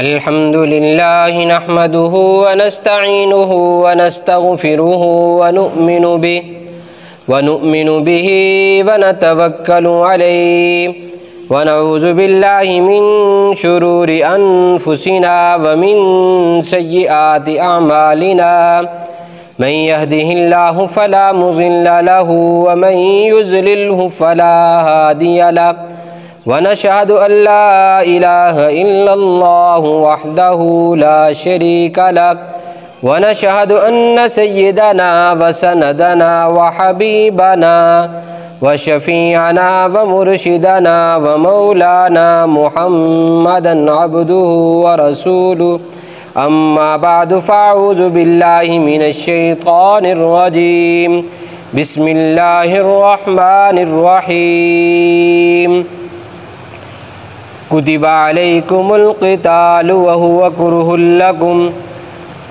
अल्हम्दुलिल्लाहि नहमदुहु व नस्तईनुहु व नस्तगफिरुहु व नु'मिनु बिहि व नतवक्कलु अलैहि व नऊज़ु बिल्लाहि मिन शुरूरि अनफुसिना व मिन सय्यिआति अअमालिना मन यहदिहिल्लाहु फला मुज़िल्ल लहु व मन युज़लिल्हु फला हादिय लहु व नशहदु अल्ला इलाहा इल्लल्लाहु वहदहु ला शरीका लहु व नशहदु अन्न सय्यदना व सनदना व हबीबना व शफीअना व मुर्शिदना व मौलाना मुहम्मदन अब्दुहु व रसूलुहु अम्मा बअदु फ़अऊज़ु बिल्लाहि मिनश शैतानिर रजीम बिस्मिल्लाहिर रहमानिर रहीम कुतिबा अलैकुमुल क़ितालु व हुवा कुरहुल लकुम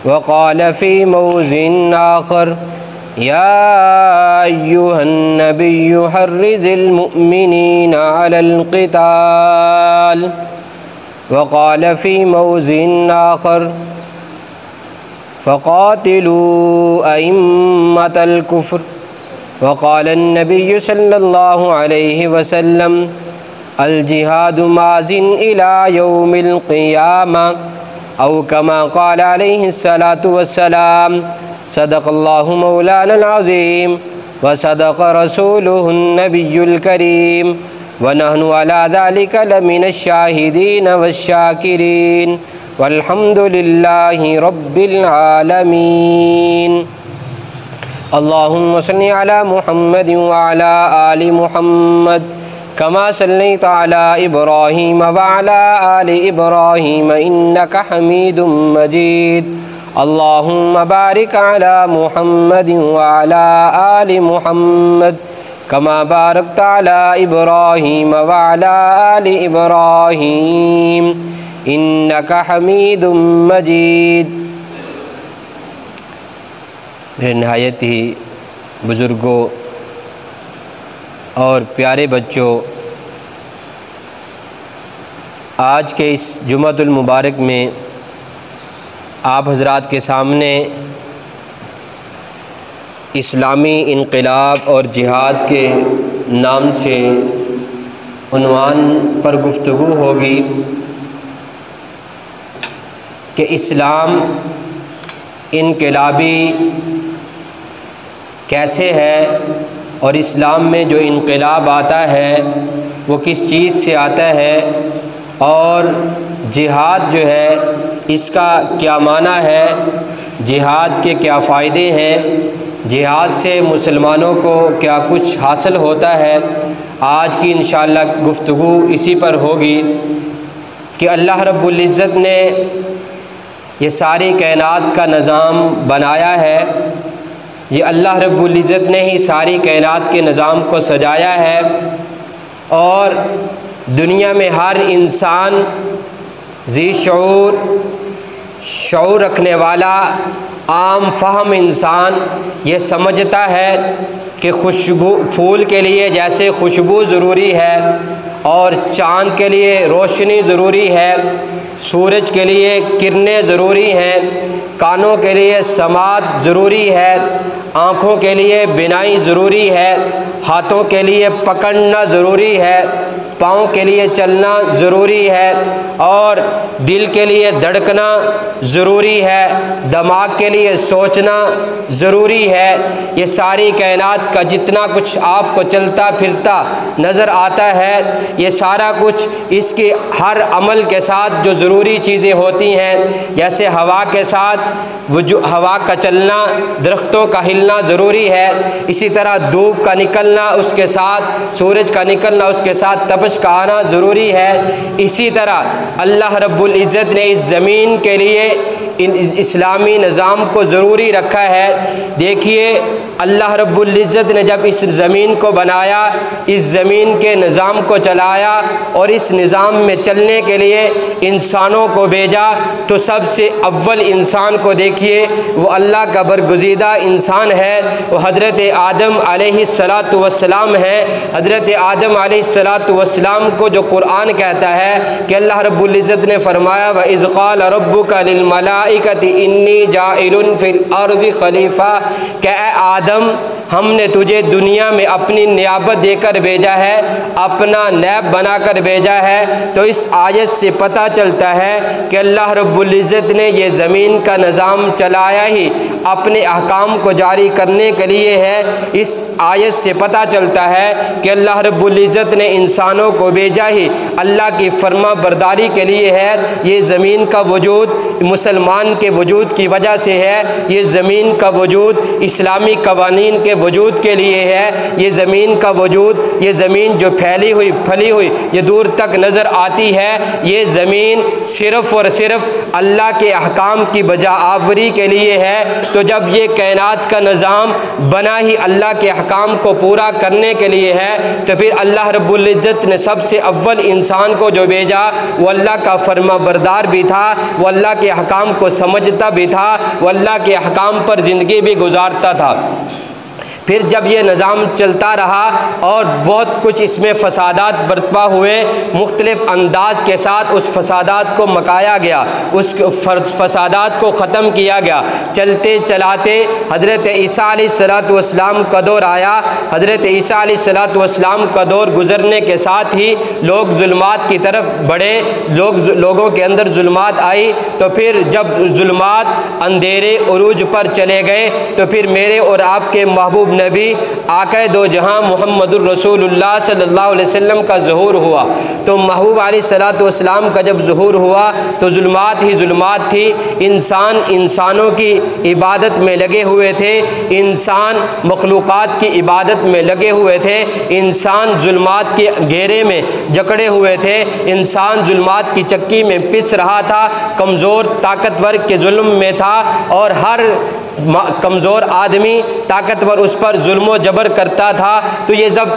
व क़ाल फ़ी मौज़िन आख़र या अय्युहन नबिय्यु हर्रिज़िल मुअ्मिनीना अलल क़िताल व क़ाल फ़ी मौज़िन आख़र फ़क़ातिलू अइम्मतल कुफ़्र व क़ाल अन्नबिय्यु सल्लल्लाहु अलैहि वसल्लम अल जिहादु माज़िन इला यौमिल क़ियामा औ कमा क़ाल अलैहिस्सलातु वस्सलाम सदक़ल्लाहु मौलानल अज़ीम व सदक़ रसूलुहुन नबियुल करीम व नहनु अला ज़ालिका लमिनश शाहिदीन वश्शाकिरीन वल्हम्दुलिल्लाहि रब्बिल आलमीन। अल्लाहुम्मा सल्लि अला मुहम्मद व अला आलि मुहम्मद कमा सल्लैता अला इब्राहीम व अला आलि इब्राहीम इन्नका हमीदुम मजीद। अल्लाहुम्मा बारिक अला मुहम्मद व अला आलि मुहम्मद कमा बारकता अला इब्राहीम व अला आलि इब्राहीम इन्नका हमीदुम मजीद। मेरे नहायत ही बुज़ुर्गों और प्यारे बच्चों, आज के इस जुम्मतुल मुबारक में आप हज़रात के सामने इस्लामी इनक़िलाब और जिहाद के नाम से उन्वान पर गुफ्तगू होगी कि इस्लाम इनक़िलाबी कैसे है और इस्लाम में जो इनक़िलाब आता है वो किस चीज़ से आता है और जिहाद जो है इसका क्या माना है, जिहाद के क्या फ़ायदे हैं, जिहाद से मुसलमानों को क्या कुछ हासिल होता है। आज की इंशाअल्लाह गुफ्तगू इसी पर होगी कि अल्लाह रब्बुल इज़्ज़त ने ये सारी कायनात का निज़ाम बनाया है। ये अल्लाह रब्बुल इज़्ज़त ने ही सारी कायनात के निज़ाम को सजाया है और दुनिया में हर इंसान ज़ी शऊर रखने वाला आम फ़हम इंसान ये समझता है कि खुशबू फूल के लिए जैसे खुशबू ज़रूरी है और चाँद के लिए रोशनी ज़रूरी है, सूरज के लिए किरणें ज़रूरी हैं, कानों के लिए समात ज़रूरी है, आँखों के लिए बिनाई ज़रूरी है, हाथों के लिए पकड़ना ज़रूरी है, पाँव के लिए चलना ज़रूरी है और दिल के लिए धड़कना ज़रूरी है, दिमाग के लिए सोचना ज़रूरी है। ये सारी कायनात का जितना कुछ आपको चलता फिरता नज़र आता है ये सारा कुछ इसके हर अमल के साथ जो ज़रूरी चीज़ें होती हैं, जैसे हवा के साथ हवा का चलना, दरख्तों का हिलना ज़रूरी है, इसी तरह धूप का निकलना उसके साथ, सूरज का निकलना उसके साथ तपश का आना ज़रूरी है। इसी तरह अल्लाह रब्बुल इज़्ज़त ने इस ज़मीन के लिए इन इस्लामी निज़ाम को ज़रूरी रखा है। देखिए अल्लाह रब्बुल इज़्ज़त ने जब इस ज़मीन को बनाया, इस ज़मीन के निज़ाम को चलाया और इस निज़ाम में चलने के लिए इंसानों को भेजा, तो सबसे अव्वल इंसान को देखिए, वो अल्लाह का बरगुज़ीदा इंसान है, वो हज़रत आदम अलैहिस्सलातु वस्सलाम है। हज़रत आदम अलैहिस्सलातु वस्सलाम को जो कुरान कहता है कि अल्लाह रब्बुल इज़्ज़त ने फरमाया, व इज़ क़ाल रब्बुका लिल मलाइकति इन्नी जाइलुन फिल अर्ज़ि खलीफ़ा, कि ए आदम, हमने तुझे दुनिया में अपनी नियाबत देकर भेजा है, अपना नैब बनाकर भेजा है। तो इस आयत से पता चलता है कि अल्लाह रब्बुल इज़्ज़त ने ये ज़मीन का निज़ाम चलाया ही अपने अहकाम को जारी करने के लिए है। इस आयत से पता चलता है कि अल्लाह रब्बुल इज़्ज़त ने इंसानों को भेजा ही अल्लाह की फर्मा बरदारी के लिए है। ये ज़मीन का वजूद मुसलमान के वजूद की वजह से है, ये ज़मीन का वजूद इस्लामी कवानीन के वजूद के लिए है। ये ज़मीन का वजूद, ये ज़मीन जो फैली हुई फली हुई ये दूर तक नज़र आती है, ये ज़मीन सिर्फ़ और सिर्फ अल्लाह के अहकाम की बजा आवरी के लिए है। तो जब ये कायनात का निज़ाम बना ही अल्लाह के अहकाम को पूरा करने के लिए है, तो फिर अल्लाह रब्बुल इज़्ज़त ने सबसे अव्वल इंसान को जो भेजा वो अल्लाह का फर्मा बरदार भी था, वो अल्लाह के अहकाम को समझता भी था, वो अल्लाह के अहकाम पर ज़िंदगी भी गुजारता था। फिर जब ये निज़ाम चलता रहा और बहुत कुछ इसमें फ़सादात बर्पा हुए, मुख्तलिफ़ अंदाज के साथ उस फ़सादात को मकाया गया, उस फ़सादात को ख़त्म किया गया। चलते चलाते हज़रत ईसा अलैहिस्सलातु वस्सलाम का दौर आया। हज़रत ईसा अलैहिस्सलातु वस्सलाम का दौर गुज़रने के साथ ही लोग जुल्मात की तरफ बढ़े, लोगों के अंदर जुल्मात आई। तो फिर जब जुल्मात अंधेरे उरूज पर चले गए, तो फिर मेरे और आपके महबूब नबी आक़ा दो जहां मुहम्मदुर रसूलुल्लाह सल्लल्लाहु अलैहि वसल्लम का ज़ुहूर हुआ। तो महबूब अलैहिस्सलातु वस्सलाम का जब ज़ुहूर हुआ तो जुल्मात ही जुल्मात थी। इंसान इंसानों की इबादत में लगे हुए थे, इंसान मखलूक़ात की इबादत में लगे हुए थे, इंसान जुल्मात के घेरे में जकड़े हुए थे, इंसान जुल्मात की चक्की में पिस रहा था, कमज़ोर ताकतवर के जुल्म में था और हर कमज़ोर आदमी ताकतवर उस पर जुल्म जबर करता था। तो ये जब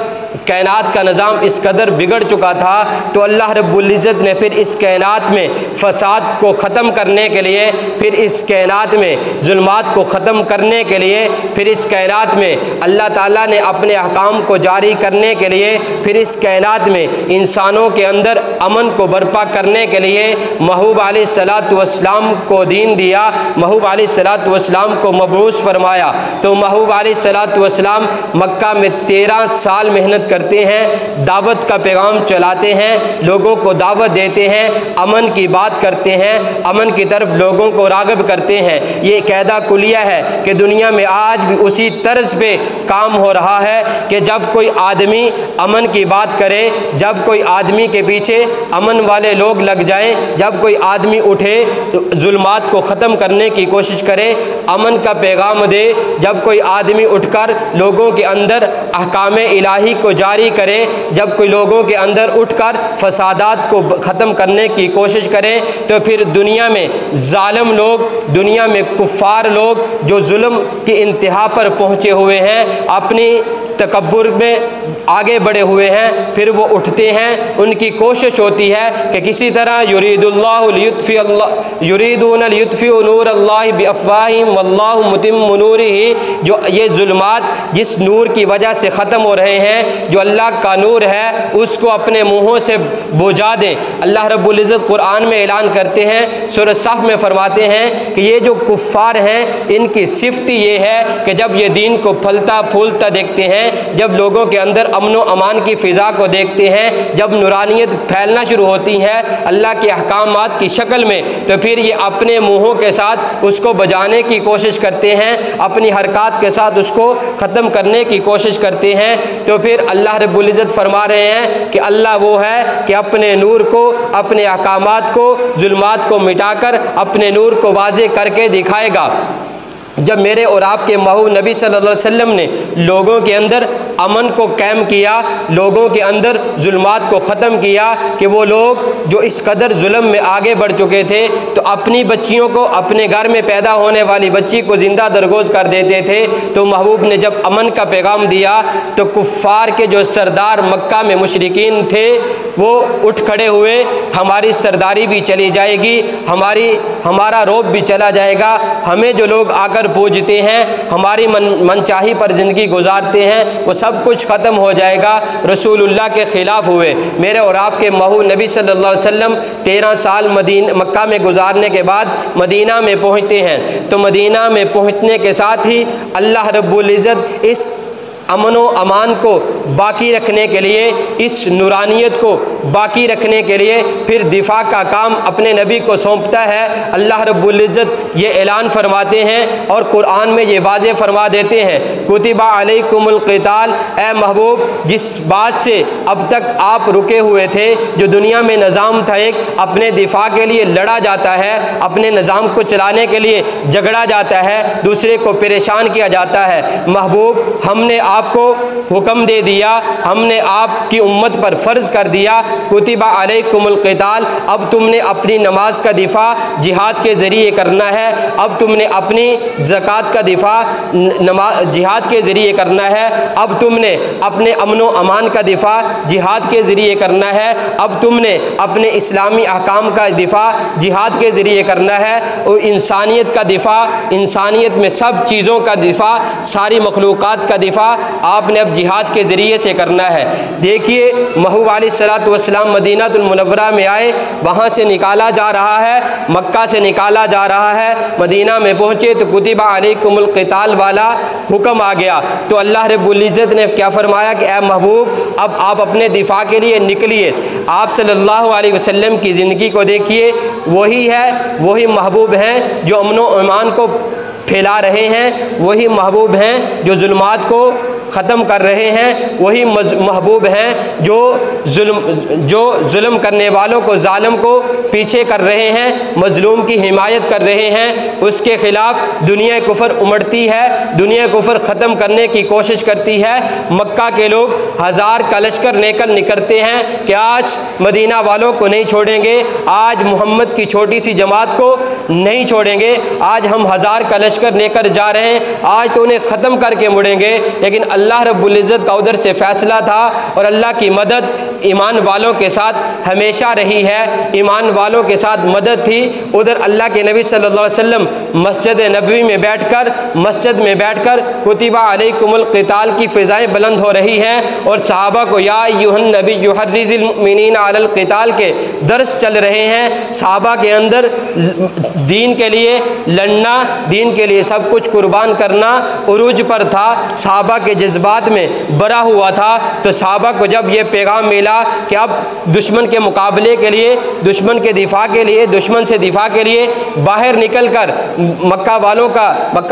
कायनात का निज़ाम इस कदर बिगड़ चुका था, तो अल्लाह रब्बुल इज़्ज़त ने फिर इस कायनात में फ़साद को ख़त्म करने के लिए, फिर इस कायनात में जुल्मात को ख़त्म करने के लिए, फिर इस कायनात में अल्लाह ताला ने अपने अहकाम को जारी करने के लिए, फिर इस कायनात में इंसानों के अंदर अमन को बर्पा करने के लिए महबूब अलैहिस्सलातु वस्सलाम को दीन दिया, महबूब अलैहिस्सलातु वस्सलाम को मबऊस फरमाया। तो महबूब अलैहिस्सलातु वस्सलाम मक्का में 13 साल मेहनत करते हैं, दावत का पैगाम चलाते हैं, लोगों को दावत देते हैं, अमन की बात करते हैं, अमन की तरफ लोगों को राग़िब करते हैं। ये कायदा कुलिया है कि दुनिया में आज भी उसी तर्ज पे काम हो रहा है कि जब कोई आदमी अमन की बात करे, जब कोई आदमी के पीछे अमन वाले लोग लग जाएं, जब कोई आदमी उठे जुल्मात को ख़त्म करने की कोशिश करे, अमन का पैगाम दे, जब कोई आदमी उठकर लोगों के अंदर अहकाम इलाही को जारी करे, जब कोई लोगों के अंदर उठकर फ़सादात को ख़त्म करने की कोशिश करें, तो फिर दुनिया में ज़ालिम लोग, दुनिया में कुफ़ार लोग जो जुल्म की इंतहा पर पहुँचे हुए हैं, अपनी तकब्बुर में आगे बढ़े हुए हैं, फिर वो उठते हैं, उनकी कोशिश होती है कि किसी तरह युरीदुल्लाहु युरीदून लियुत्फ़िउ नूरल्लाहि बिअफ़वाहिहिम वल्लाहु मुतिम्मु नूरिही, जो ये जुल्मात जिस नूर की वजह से ख़त्म हो रहे हैं, जो अल्लाह का नूर है उसको अपने मुँहों से बुझा दें। अल्लाह रब्बुल इज़्ज़त कुरान में ऐलान करते हैं, सूरह सफ़ में फरमाते हैं कि ये जो कुफ़ार हैं इनकी सिफ़ती ये है कि जब ये दीन को फलता फूलता देखते हैं, जब लोगों के अंदर अमन व अमान की फ़िज़ा को देखते हैं, जब नूरानियत फैलना शुरू होती है अल्लाह के अहकामात की शक्ल में, तो फिर ये अपने मुँहों के साथ उसको बजाने की कोशिश करते हैं, अपनी हरकत के साथ उसको ख़त्म करने की कोशिश करते हैं। तो फिर अल्लाह रब्बुल इज़्ज़त फरमा रहे हैं कि अल्लाह वो है कि अपने नूर को, अपने अहकामात को, जुल्मात को मिटाकर अपने नूर को वाज़े करके दिखाएगा। जब मेरे और आपके महबूब नबी सल्लल्लाहु अलैहि वसल्लम ने लोगों के अंदर अमन को कायम किया, लोगों के अंदर जुल्मात को ख़त्म किया कि वो लोग जो इस कदर जुल्म में आगे बढ़ चुके थे तो अपनी बच्चियों को, अपने घर में पैदा होने वाली बच्ची को ज़िंदा दरगोज कर देते थे। तो महबूब ने जब अमन का पैगाम दिया तो कुफ़ार के जो सरदार मक्का में मुशरिकीन थे वो उठ खड़े हुए, हमारी सरदारी भी चली जाएगी, हमारा रौब भी चला जाएगा, हमें जो लोग आकर पूजते हैं, हमारी मनचाही पर ज़िंदगी गुजारते हैं, वो सब कुछ ख़त्म हो जाएगा। रसूलुल्लाह के ख़िलाफ़ हुए। मेरे और आपके महबूब नबी सल्लल्लाहु अलैहि वसल्लम 13 साल मक्का में गुजारने के बाद मदीना में पहुँचते हैं। तो मदीना में पहुँचने के साथ ही अल्लाह रब्बुल इज़्ज़त इस अमन व अमान को बाकी रखने के लिए, इस नूरानियत को बाकी रखने के लिए फिर दिफा का काम अपने नबी को सौंपता है। अल्लाह रब्बुल इज़्ज़त ये ऐलान फरमाते हैं और कुरान में ये वाज़े फरमा देते हैं, कुतिबा अलैकुमुल क़िताल, ए महबूब जिस बात से अब तक आप रुके हुए थे, जो दुनिया में निज़ाम था, एक अपने दिफा के लिए लड़ा जाता है, अपने निज़ाम को चलाने के लिए झगड़ा जाता है, दूसरे को परेशान किया जाता है। महबूब हमने आपको हुक्म दे दिया, हमने आपकी उम्मत पर फ़र्ज़ कर दिया, कुतिबा अलैकुमुल क़िताल, अब तुमने अपनी नमाज का दिफा जिहाद के ज़रिए करना है, अब तुमने अपनी ज़कात का दिफा जिहाद के ज़रिए करना है, अब तुमने अपने अमन व अमान का दिफा जिहाद के ज़रिए करना है, अब तुमने अपने इस्लामी अहकाम का दिफा जिहाद के ज़रिए करना है, और इंसानियत का दिफा, इंसानियत में सब चीज़ों का दिफा, सारी मखलूक़ात का दिफा आपने अब जिहाद के ज़रिए से करना है। देखिए महबूब अलैहिस्सलातु वस्सलाम मदीनातुल मुनव्वरा में आए, वहाँ से निकाला जा रहा है, मक्का से निकाला जा रहा है, मदीना में पहुँचे तो कुतिबा अलैकुमुल क़िताल वाला हुक्म आ गया। तो अल्लाह रब्बुल इज़्ज़त ने क्या फरमाया कि ए महबूब अब आप अपने दिफा के लिए निकलिए। आप सल्लल्लाहु अलैहि वसल्लम की ज़िंदगी को देखिए, वही महबूब हैं जो अमन व अमान को फैला रहे हैं, वही महबूब हैं जो जुल्मात को ख़त्म कर रहे हैं, वही महबूब हैं जो जुल्म करने वालों को, जालिम को पीछे कर रहे हैं, मज़लूम की हिमायत कर रहे हैं। उसके ख़िलाफ़ दुनिया कुफ़र उमड़ती है, दुनिया कुफ़र ख़त्म करने की कोशिश करती है। मक्का के लोग 1000 का लश्कर लेकर निकलते हैं कि आज मदीना वालों को नहीं छोड़ेंगे, आज मोहम्मद की छोटी सी जमात को नहीं छोड़ेंगे, आज हम 1000 का लश्कर लेकर जा रहे हैं, आज तो उन्हें ख़त्म करके मुड़ेंगे। लेकिन अल्लाह रब्बुल इज़्ज़त का उधर से फ़ैसला था और अल्लाह की मदद ईमान वालों के साथ हमेशा रही है, ईमान वालों के साथ मदद थी। उधर अल्लाह के नबी सल्लल्लाहु अलैहि वसल्लम मस्जिद नबवी में बैठकर कुतिबा अलैकुमुल क़िताल की फ़िज़ाएँ बुलंद हो रही हैं और सहाबा को या अय्युहन नबी युहर्रिज़िल मुमिनीन अलल क़िताल के दर्स चल रहे हैं। सहाबा के अंदर दीन के लिए लड़ना, दीन के लिए सब कुछ कुर्बान करना उरूज पर था, सहाबा के जज्बात में भरा हुआ था। तो सहाबा को जब ये पैगाम मिला कि अब दुश्मन के मुकाबले के लिए, दुश्मन के दिफा के लिए, दुश्मन से दिफा के लिए बाहर निकल कर मक्का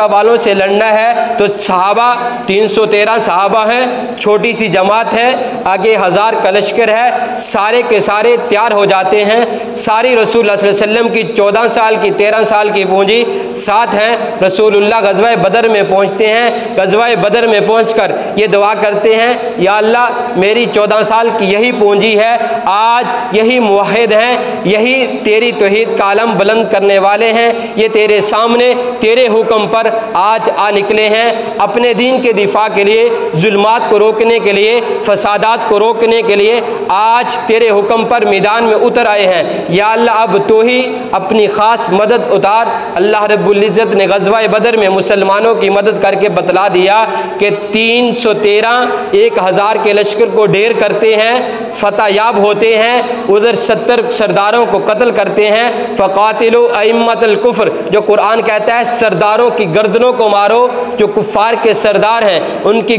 वालों से लड़ना है, तो सहाबा 313 सहाबा हैं, छोटी सी जमात है, आगे 1000 का लश्कर है, सारे के सारे तैयार हो जाते हैं। सारी रसूल सल्लल्लाहु अलैहि वसल्लम की 14 साल की 13 साल की पूंजी साथ हैं। रसूलुल्लाह गज़वा बदर में पहुँचते हैं, गज़वा बदर में पहुँचकर ये दुआ करते हैं, या अल्लाह मेरी 14 साल की यही पूंजी है, आज यही मुवहिद हैं, यही तेरी तौहीद का आलम बुलंद करने वाले हैं, ये तेरे सामने तेरे हुक्म पर आज आ निकले हैं, अपने दीन के दिफा के लिए, जुल्मात को रोकने के लिए, फसादात को रोकने के लिए आज तेरे हुक्म पर मैदान में उतर आए हैं। या अल्लाह अब तो ही अपनी ख़ास मदद उतार। अल्लाह रब्बुल इज़्ज़त ने गज़वा बदर में मुसलमानों की मदद करके बतला दिया कि 313 1000 के लश्कर को ढेर करते हैं, फ़तह याब होते हैं, उधर 70 सरदारों को कत्ल करते हैं। फ़क़ातिलू अइम्मतल कुफ़्र, जो कुरान कहता है सरदारों की गर्दनों को मारो, जो कुफ़ार के सरदार हैं उनकी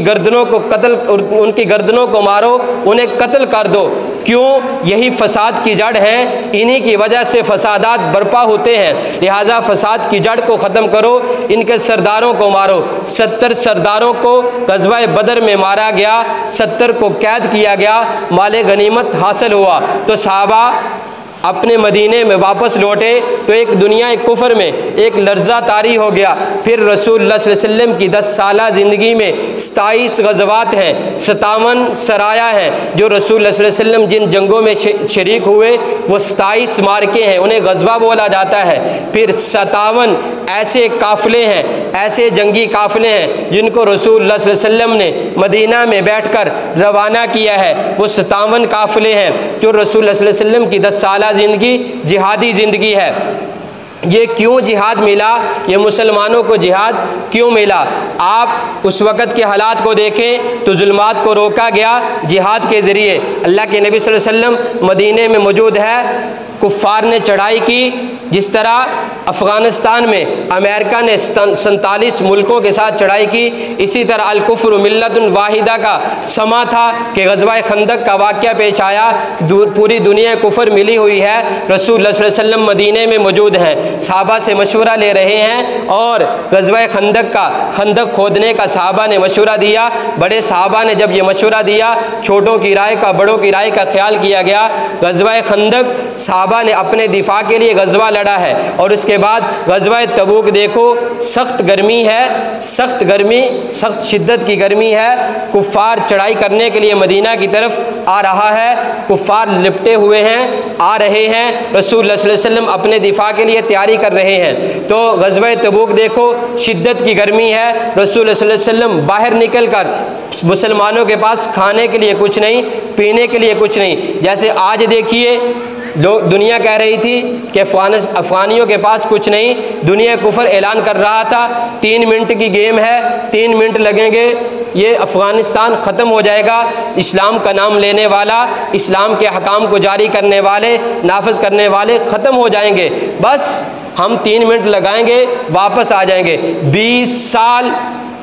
गर्दनों को मारो, उन्हें कत्ल कर दो। क्यों? यही फ़साद की जड़ है, इन्हीं की वजह से फ़सादात बर्पा होते हैं। लिहाजा फ़साद की जड़ को ख़त्म करो, इनके सरदारों को मारो। 70 सरदारों को ग़ज़वा बदर में मारा गया, 70 को कैद किया गया, माले गनीमत हासिल हुआ। तो सहाबा अपने मदीने में वापस लौटे तो एक दुनिया एक कुफर में एक लर्जा तारी हो गया। फिर रसूलुल्लाह सल्लल्लाहु अलैहि वसल्लम की 10 साला ज़िंदगी में 27 गज़वात हैं, 57 सराया हैं। जो रसूलुल्लाह सल्लल्लाहु अलैहि वसल्लम जिन जंगों में शरीक हुए वो 27 मार्के हैं, उन्हें गज़वा बोला जाता है। फिर 57 ऐसे काफ़िले हैं, ऐसे जंगी काफ़िले हैं जिनको रसूलुल्लाह सल्लल्लाहु अलैहि वसल्लम ने मदीना में बैठकर रवाना किया है। वो 57 काफ़िले हैं जो रसूलुल्लाह सल्लल्लाहु अलैहि वसल्लम की 10 साला ज़िंदगी जिहादी ज़िंदगी है। ये क्यों जिहाद मिला, ये मुसलमानों को जिहाद क्यों मिला? आप उस वक़्त के हालात को देखें तो जुल्मात को रोका गया जिहाद के ज़रिए। अल्लाह के नबी सल्लल्लाहु अलैहि वसल्लम मदीने में मौजूद है, कुफ़ार ने चढ़ाई की। जिस तरह अफ़गानिस्तान में अमेरिका ने 47 मुल्कों के साथ चढ़ाई की, इसी तरह अल कुफ्र मिल्लतुन वाहिदा का समा था कि ग़ज़वा खंदक का वाक़या पेश आया। पूरी दुनिया कुफ्र मिली हुई है, रसूलुल्लाह सल्लल्लाहु अलैहि वसल्लम मदीने में मौजूद हैं, सहाबा से मशवरा ले रहे हैं और ग़ज़वा खंदक खोदने का सहाबा ने मशवरा दिया। बड़े सहाबा ने जब ये मशवरा दिया, छोटों की राय का बड़ों की राय का ख्याल किया गया। ग़ज़वा खंदक सहाबा ने अपने दिफा के लिए ग़ज़वा लड़ा है। और उसके बाद ग़ज़वा तबूक देखो, सख्त गर्मी है, सख्त गर्मी, सख्त शिद्दत की गर्मी है। कुफ़ार चढ़ाई करने के लिए मदीना की तरफ आ रहा है, कुफ़ार लिपटे हुए हैं, आ रहे हैं। रसूलुल्लाह सल्लल्लाहु अलैहि वसल्लम अपने दिफा के लिए तैयारी कर रहे हैं। तो ग़ज़वा तबूक देखो, शिद्दत की गर्मी है। रसूलुल्लाह सल्लल्लाहु अलैहि वसल्लम बाहर निकल कर, मुसलमानों के पास खाने के लिए कुछ नहीं, पीने के लिए कुछ नहीं। जैसे आज देखिए लोग, दुनिया कह रही थी कि अफ़गानियों के पास कुछ नहीं, दुनिया कुफर ऐलान कर रहा था 3 मिनट की गेम है, 3 मिनट लगेंगे, ये अफ़गानिस्तान ख़त्म हो जाएगा। इस्लाम का नाम लेने वाला, इस्लाम के हकाम को जारी करने वाले, नाफिज करने वाले ख़त्म हो जाएंगे, बस हम 3 मिनट लगाएंगे, वापस आ जाएंगे।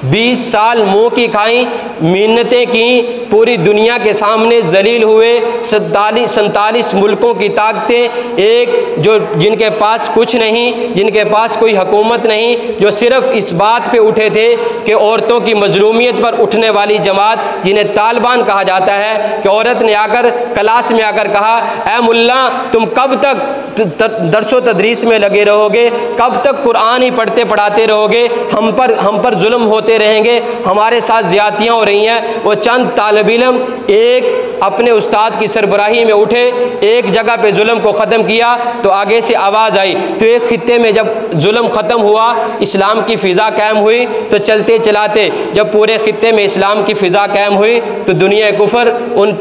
20 साल मुँह की खाई, मिन्नतें की, पूरी दुनिया के सामने जलील हुए। 47 मुल्कों की ताकतें, एक जो जिनके पास कुछ नहीं, जिनके पास कोई हुकूमत नहीं, जो सिर्फ़ इस बात पे उठे थे कि औरतों की मजलूमियत पर उठने वाली जमात, जिन्हें तालिबान कहा जाता है, कि औरत ने आकर क्लास में आकर कहा, ऐ मुल्ला तुम कब तक दरसो तदरीस में लगे रहोगे, कब तक कुरान ही पढ़ते पढ़ाते रहोगे, हम पर जुल्म होते रहेंगे, हमारे साथ ज़्यादतियाँ हो रही हैं। वो चंद तालिब इल्म एक अपने उस्ताद की सरबराही में उठे, एक जगह पे जुल्म को ख़त्म किया तो आगे से आवाज़ आई। तो एक खित्ते में जब जुल्म ख़त्म हुआ, इस्लाम की फ़िज़ा कायम हुई, तो चलते चलाते जब पूरे खित्ते में इस्लाम की फ़िज़ा कायम हुई तो दुनिया कुफर उन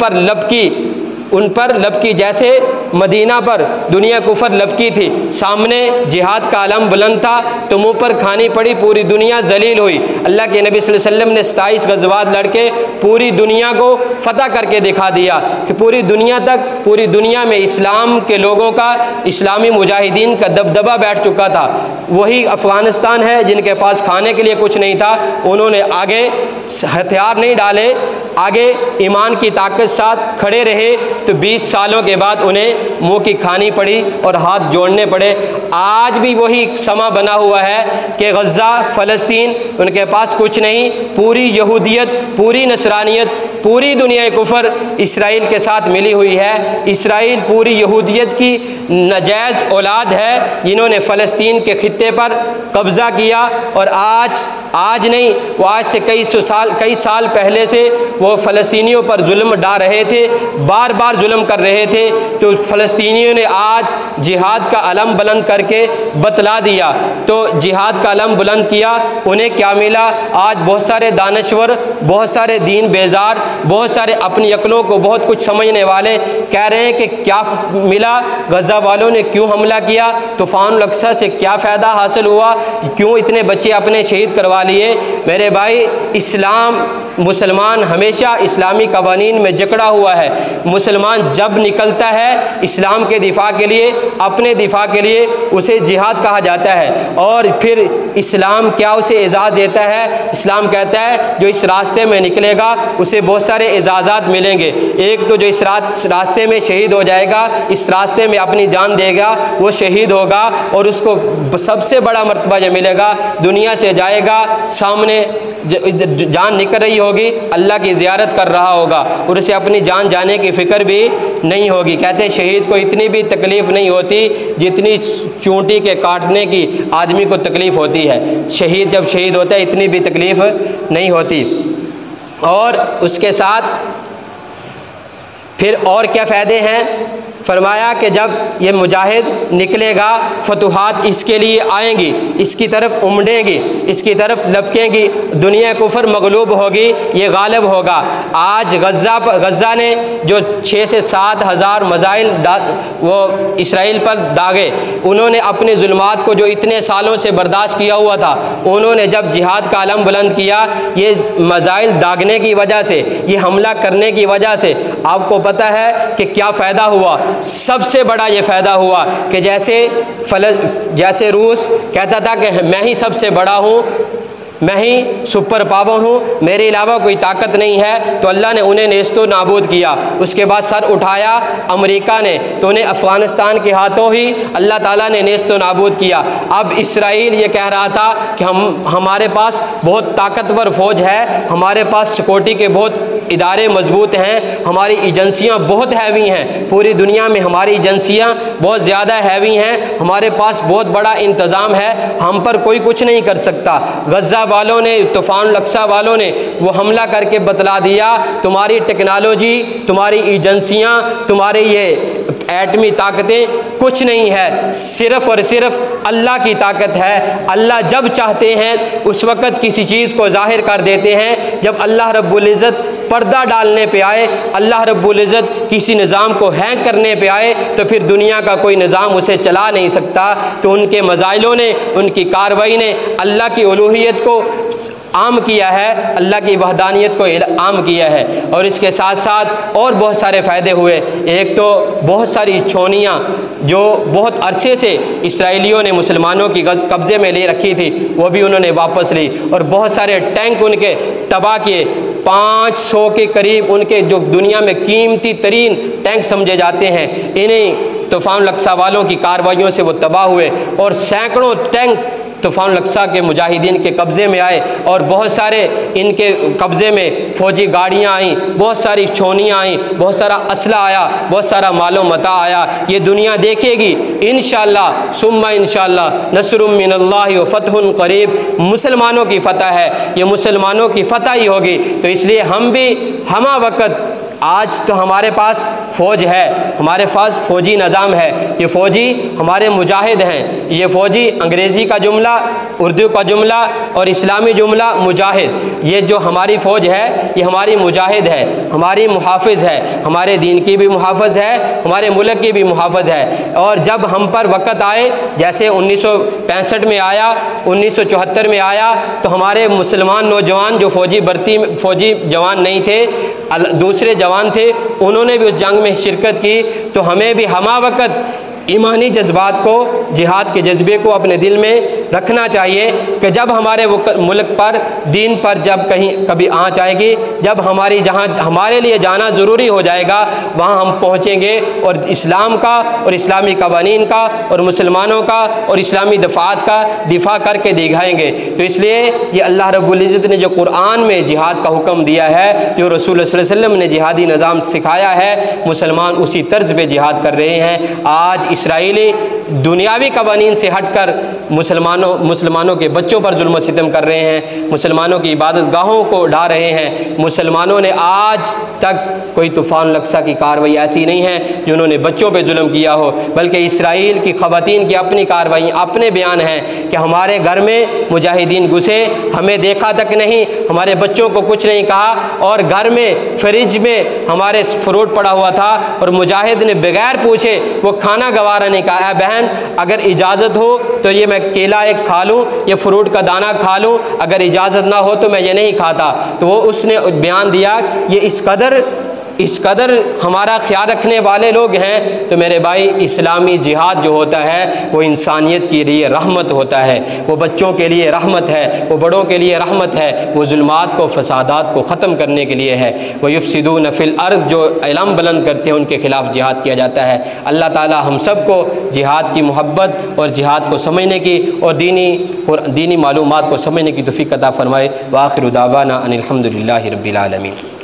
पर लपकी, जैसे मदीना पर दुनिया कुफर लपकी थी। सामने जिहाद का आलम बुलंद था तो मुँह पर खानी पड़ी, पूरी दुनिया जलील हुई। अल्लाह के नबी सल्लल्लाहु अलैहि वसल्लम ने 27 गज़वात लड़के पूरी दुनिया को फ़तह करके दिखा दिया कि पूरी दुनिया में इस्लाम के लोगों का, इस्लामी मुजाहिदीन का दबदबा बैठ चुका था। वही अफ़गानिस्तान है जिनके पास खाने के लिए कुछ नहीं था, उन्होंने आगे हथियार नहीं डाले, आगे ईमान की ताकत साथ खड़े रहे, तो 20 सालों के बाद उन्हें मुँह की खानी पड़ी और हाथ जोड़ने पड़े। आज भी वही समा बना हुआ है कि गज़ा, फ़लस्तीन, उनके पास कुछ नहीं, पूरी यहूदियत, पूरी नसरानियत, पूरी दुनिया कुफर इसराइल के साथ मिली हुई है। इसराइल पूरी यहूदियत की नाजायज़ औलाद है, जिन्होंने फ़लस्तीन के खित्ते पर कब्ज़ा किया। और आज नहीं, वो आज से कई साल पहले से वो फ़लस्तीनियों पर जुल्म डा रहे थे, बार बार जुल्म कर रहे थे। तो फ़लस्तीनियों ने आज जिहाद का अलम बुलंद करके बतला दिया। तो जिहाद का अलम बुलंद किया, उन्हें क्या मिला? आज बहुत सारे दानश्वर, बहुत सारे दीन बेजार, बहुत सारे अपनी अक्लों को बहुत कुछ समझने वाले कह रहे हैं कि क्या मिला, गज़ा वालों ने क्यों हमला किया, तूफ़ानुल अक़सा से क्या फ़ायदा हासिल हुआ, क्यों इतने बच्चे अपने शहीद करवा लिए। मेरे भाई, इस्लाम, मुसलमान हमेशा इस्लामी कवानीन में जकड़ा हुआ है। मुसलमान जब निकलता है इस्लाम के दिफा के लिए, अपने दिफा के लिए, उसे जिहाद कहा जाता है। और फिर इस्लाम क्या उसे एजाज़ देता है? इस्लाम कहता है जो इस रास्ते में निकलेगा उसे बहुत सारे एजाज़ात मिलेंगे। एक तो जो इस रास्ते में शहीद हो जाएगा, इस रास्ते में अपनी जान देगा, वो शहीद होगा और उसको सबसे बड़ा मर्तबा जो मिलेगा, दुनिया से जाएगा, सामने जान निकल रही होगी, अल्लाह की ज़ियारत कर रहा होगा और उसे अपनी जान जाने की फ़िक्र भी नहीं होगी। कहते हैं शहीद को इतनी भी तकलीफ़ नहीं होती जितनी चूंटी के काटने की आदमी को तकलीफ़ होती है। शहीद जब शहीद होता है इतनी भी तकलीफ़ नहीं होती। और उसके साथ फिर और क्या फ़ायदे हैं? फरमाया कि जब ये मुजाहिद निकलेगा फतुहात इसके लिए आएंगी, इसकी तरफ उमड़ेंगी, इसकी तरफ लपकेंगी, दुनिया कुफर मगलूब होगी, ये गालिब होगा। आज गज़ा ने जो 6 से 7 हज़ार मज़ाइल वो इसराइल पर दागे, उन्होंने अपने जुल्मात को जो इतने सालों से बर्दाश्त किया हुआ था, उन्होंने जब जिहाद का अलम बुलंद किया, ये मज़ाइल दागने की वजह से, ये हमला करने की वजह से आपको पता है कि क्या फ़ायदा हुआ? सबसे बड़ा ये फ़ायदा हुआ कि जैसे रूस कहता था कि मैं ही सबसे बड़ा हूँ, मैं ही सुपर पावर हूँ, मेरे अलावा कोई ताकत नहीं है, तो अल्लाह ने उन्हें नेस्तो नाबूद किया। उसके बाद सर उठाया अमेरिका ने, तो उन्हें अफ़गानिस्तान के हाथों ही अल्लाह ताला ने नेस्तो नाबूद किया। अब इसराइल ये कह रहा था कि हमारे पास बहुत ताकतवर फ़ौज है, हमारे पास सिक्योरिटी के बहुत इदारे मजबूत हैं, हमारी एजेंसियाँ बहुत हैवी हैं, पूरी दुनिया में हमारी एजेंसियाँ बहुत ज़्यादा हैवी हैं, हमारे पास बहुत बड़ा इंतज़ाम है, हम पर कोई कुछ नहीं कर सकता। गज़ा वालों ने, तूफ़ान लक्सा वालों ने वो हमला करके बतला दिया, तुम्हारी टेक्नोलॉजी, तुम्हारी एजेंसियाँ, तुम्हारे ये एटमी ताकतें कुछ नहीं है, सिर्फ़ और सिर्फ अल्लाह की ताकत है। अल्लाह जब चाहते हैं उस वक़्त किसी चीज़ को ज़ाहिर कर देते हैं। जब अल्लाह रब्बुल इज़्ज़त पर्दा डालने पे आए, अल्लाह रब्बुल इज़्ज़त किसी निज़ाम को हैक करने पे आए, तो फिर दुनिया का कोई निज़ाम उसे चला नहीं सकता। तो उनके मज़ाइलों ने, उनकी कार्रवाई ने अल्लाह की उलूहियत को आम किया है, अल्लाह की वहदानियत को आम किया है। और इसके साथ साथ और बहुत सारे फ़ायदे हुए। एक तो बहुत सारी छोनियाँ जो बहुत अरसे से इसराइलियों ने मुसलमानों की कब्ज़े में ले रखी थी, वो भी उन्होंने वापस ली। और बहुत सारे टैंक उनके तबाह किए, 500 के करीब उनके जो दुनिया में कीमती तरीन टैंक समझे जाते हैं, इन्हीं तूफ़ान लक्सा वालों की कार्रवाइयों से वो तबाह हुए। और सैकड़ों टैंक तूफ़ान लक्सा के मुजाहिदीन के कब्ज़े में आए, और बहुत सारे इनके कब्ज़े में फ़ौजी गाड़ियाँ आईं, बहुत सारी छोनियाँ आईं, बहुत सारा असला आया, बहुत सारा मालो मता आया। ये दुनिया देखेगी इंशाअल्लाह सुम्मा इंशाअल्लाह नस्रुम मिनल्लाहि व फतहुन करीब। मुसलमानों की फ़तह है, ये मुसलमानों की फ़तह ही होगी। तो इसलिए हम भी हमा वक़्त, आज तो हमारे पास फ़ौज है, हमारे पास फ़ौजी निज़ाम है, ये फ़ौजी हमारे मुजाहिद हैं। ये फ़ौजी अंग्रेज़ी का जुमला, उर्दू का जुमला और इस्लामी जुमला मुजाहिद, ये जो हमारी फ़ौज है ये हमारी मुजाहिद है, हमारी मुहाफ़िज़ है, हमारे दीन की भी मुहाफ़िज़ है, हमारे मुल्क की भी मुहाफ़िज़ है। और जब हम पर वक़्त आए, जैसे 1965 में आया, 1974 में आया, तो हमारे मुसलमान नौजवान जो फ़ौजी जवान नहीं थे, दूसरे जवान थे, उन्होंने भी उस जंग में शिरकत की। तो हमें भी हमा वक़्त ईमानी जज्बात को, जिहाद के जज्बे को अपने दिल में रखना चाहिए कि जब हमारे मुल्क पर, दीन पर जब कभी आँच आएगी, जब जहाँ हमारे लिए जाना ज़रूरी हो जाएगा, वहाँ हम पहुँचेंगे और इस्लाम का और इस्लामी कवानीन का और मुसलमानों का और इस्लामी दफ़ात का दिफा करके दिखाएँगे। तो इसलिए ये अल्लाह रब्बुल इज़्ज़त ने जो कुरान में जिहाद का हुक्म दिया है, जो रसूल सल्लल्लाहु अलैहि वसल्लम ने जिहादी निज़ाम सिखाया है, मुसलमान उसी तर्ज़ पे जिहाद कर रहे हैं। आज इसराइली दुनियावी कवानीन से हटकर मुसलमानों के बच्चों पर जुल्म सितम कर रहे हैं, मुसलमानों की इबादत गाहों को ढा रहे हैं। मुसलमानों ने आज तक कोई तूफ़ान लक्सा की कार्रवाई ऐसी नहीं है जिन्होंने बच्चों पे जुल्म किया हो, बल्कि इसराइल की ख़वातीन की अपनी कार्रवाई, अपने बयान हैं कि हमारे घर में मुजाहिदीन घुसे, हमें देखा तक नहीं, हमारे बच्चों को कुछ नहीं कहा, और घर में फ्रिज में हमारे फ्रूट पड़ा हुआ था और मुजाहिद ने बगैर पूछे वो खाना गवारा नहीं कहा, बहन अगर इजाज़त हो तो ये मैं केला एक खा लूँ, ये फ्रूट का दाना खा लूँ, अगर इजाज़त ना हो तो मैं ये नहीं खाता। तो वो उसने बयान दिया, ये इस कदर इस कदर हमारा ख्याल रखने वाले लोग हैं, तो मेरे भाई इस्लामी जिहाद जो होता है वो इंसानियत के लिए रहमत होता है, वो बच्चों के लिए रहमत है, वो बड़ों के लिए रहमत है, वो जुल्मात को फसादात को ख़त्म करने के लिए है। वो युफ्सिदून फिल अर्ज़, जो इल्म बुलंद करते हैं उनके ख़िलाफ़ जिहाद किया जाता है। अल्लाह ताला हम सब को जिहाद की मोहब्बत और जिहाद को समझने की और दीनी मालूमात को समझने की तौफ़ीक़ अता फ़रमाए। व आखिरु दावाना अनिल हम्दुलिल्लाहि रब्बिल आलमीन।